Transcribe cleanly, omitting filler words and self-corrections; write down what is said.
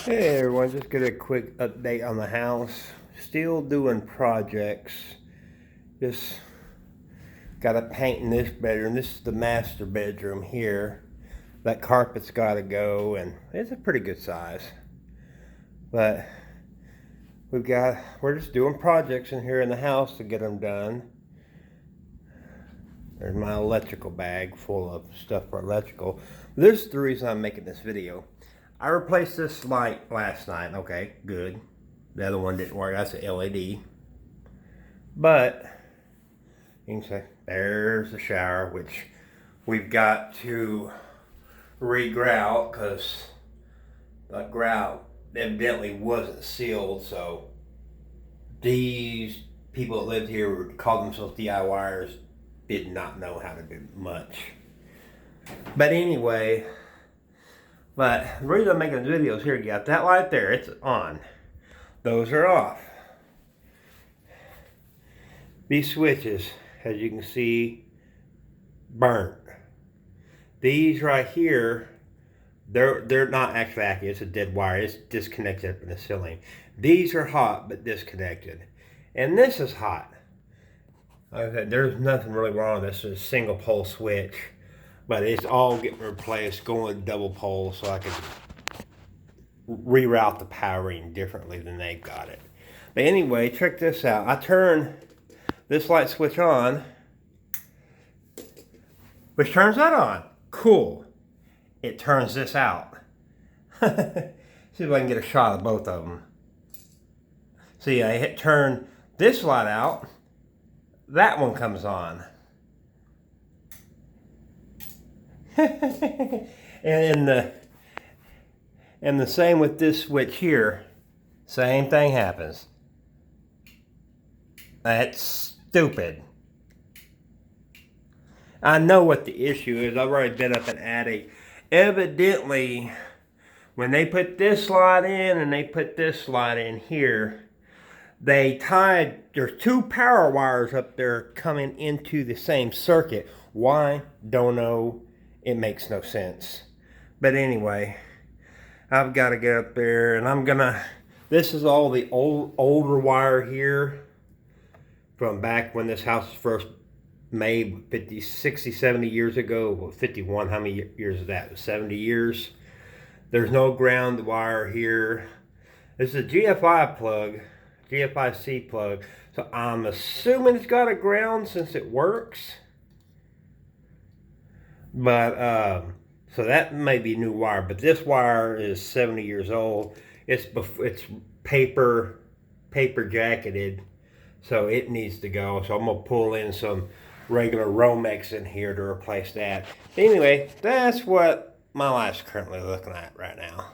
Hey everyone, just get a quick update on the house. Still doing projects. Just got to paint in this bedroom. This is the master bedroom here. That carpet's got to go, and it's a pretty good size. But we're just doing projects in here in the house to get them done. There's my electrical bag full of stuff for electrical. This is the reason I'm making this video. I replaced this light last night. Okay, good. The other one didn't work. That's an LED. But you can say there's the shower, which we've got to re-grout because the grout evidently wasn't sealed. So these people that lived here who called themselves DIYers did not know how to do much. But anyway, the reason I'm making this video is here. You got that light there, it's on. Those are off. These switches, as you can see, burnt. These right here, they're not actually active. It's a dead wire. It's disconnected from the ceiling. These are hot but disconnected, and this is hot. Okay, there's nothing really wrong with this. It's a single pole switch, but it's all getting replaced, going double pole, so I can reroute the powering differently than they've got it. But anyway, check this out. I turn this light switch on, which turns that on. Cool. It turns this out. See if I can get a shot of both of them. See, I turn this light out. That one comes on. and the same with this switch here. Same thing happens. That's stupid. I know what the issue is. I've already been up in attic. Evidently, when they put this slide in and they put this slide in here, they tied, there's two power wires up there coming into the same circuit. Why? Don't know. It makes no sense. But anyway, I've got to get up there and this is all the older wire here from back when this house was first made 50, 60, 70 years ago. Well, 51, how many years is that? 70 years. There's no ground wire here. This is a GFI plug, GFI-C plug. So I'm assuming it's got a ground since it works. But, so that may be new wire, but this wire is 70 years old. It's paper jacketed, so it needs to go. So I'm gonna pull in some regular Romex in here to replace that. Anyway, that's what my life's currently looking at right now.